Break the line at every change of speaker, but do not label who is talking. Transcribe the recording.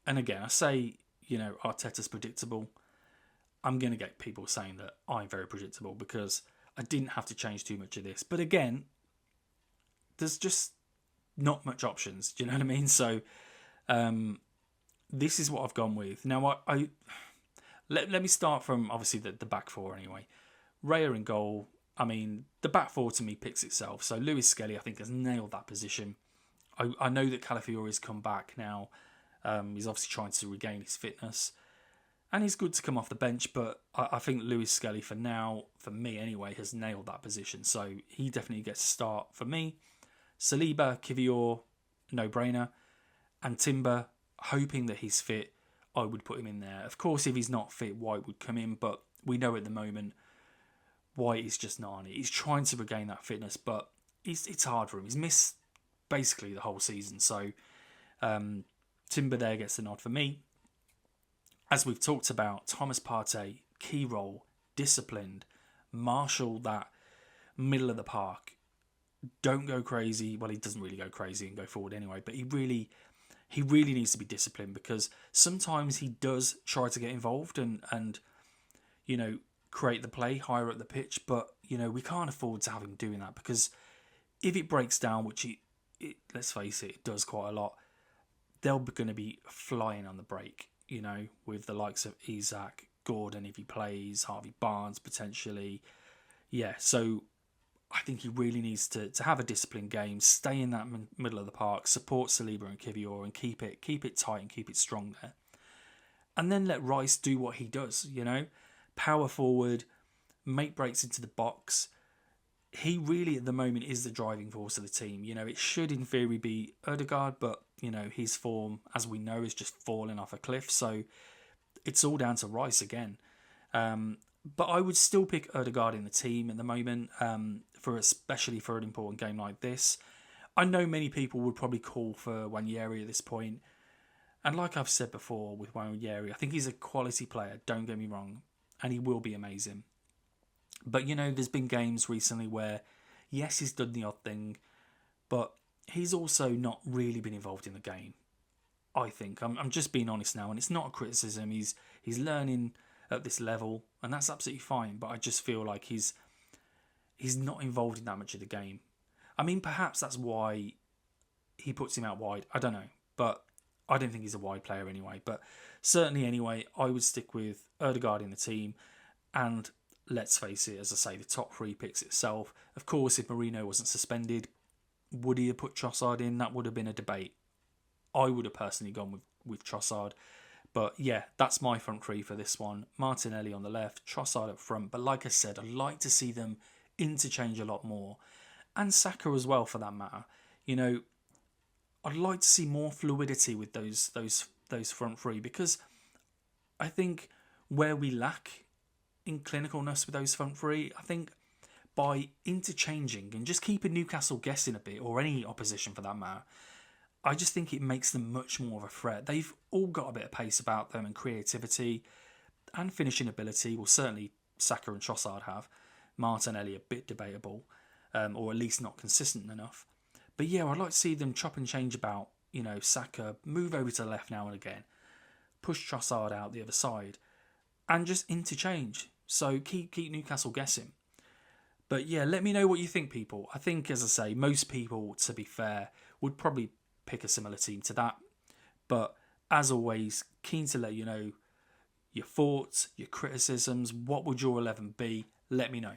And again, I say, Arteta's predictable. I'm going to get people saying that I'm very predictable because I didn't have to change too much of this. But again, there's just not much options. Do you know what I mean? So this is what I've gone with. Now, let me start from, obviously, the back four anyway. Raya in goal. I mean, the back four to me picks itself. So Lewis-Skelly, I think, has nailed that position. I know that Calafiori's come back now. He's obviously trying to regain his fitness. And he's good to come off the bench, but I think Lewis-Skelly, for now, for me anyway, has nailed that position. So he definitely gets a start for me. Saliba, Kivior, no-brainer. And Timber, hoping that he's fit, I would put him in there. Of course, if he's not fit, White would come in, but we know at the moment White is just not on it. He's trying to regain that fitness, but it's hard for him. He's missed basically the whole season. So Timber there gets the nod for me. As we've talked about, Thomas Partey, key role, disciplined, marshal that middle of the park. Don't go crazy. Well, he doesn't really go crazy and go forward anyway, but he really needs to be disciplined because sometimes he does try to get involved and create the play higher up the pitch, but we can't afford to have him doing that because if it breaks down, which it let's face it does quite a lot, they're going to be flying on the break, with the likes of Isak, Gordon if he plays, Harvey Barnes potentially. Yeah, so I think he really needs to have a disciplined game, stay in that middle of the park, support Saliba and Kivior and keep it tight and keep it strong there. And then let Rice do what he does, power forward, make breaks into the box. He really, at the moment, is the driving force of the team. It should, in theory, be Ødegaard, but, his form, as we know, is just falling off a cliff. So it's all down to Rice again. But I would still pick Ødegaard in the team at the moment, especially for an important game like this. I know many people would probably call for Nwaneri at this point. And like I've said before with Nwaneri, I think he's a quality player, don't get me wrong. And he will be amazing. But, there's been games recently where, yes, he's done the odd thing, but he's also not really been involved in the game, I think. I'm just being honest now, and it's not a criticism. He's learning at this level, and that's absolutely fine, but I just feel like he's not involved in that much of the game. I mean, perhaps that's why he puts him out wide. I don't know, but I don't think he's a wide player anyway. But certainly anyway, I would stick with Ødegaard in the team. And let's face it, as I say, the top three picks itself. Of course, if Mourinho wasn't suspended, would he have put Trossard in? That would have been a debate. I would have personally gone with Trossard. But yeah, that's my front three for this one. Martinelli on the left, Trossard up front. But like I said, I'd like to see them interchange a lot more. And Saka as well, for that matter. I'd like to see more fluidity with those front three, because I think where we lack in clinicalness with those front three, I think by interchanging and just keeping Newcastle guessing a bit, or any opposition for that matter, I just think it makes them much more of a threat. They've all got a bit of pace about them and creativity and finishing ability. Well, certainly Saka and Trossard have. Martinelli a bit debatable, or at least not consistent enough. But yeah, I'd like to see them chop and change about. Saka, move over to the left now and again. Push Trossard out the other side. And just interchange. So keep Newcastle guessing. But yeah, let me know what you think, people. I think, as I say, most people, to be fair, would probably pick a similar team to that. But as always, keen to let you know your thoughts, your criticisms. What would your 11 be? Let me know.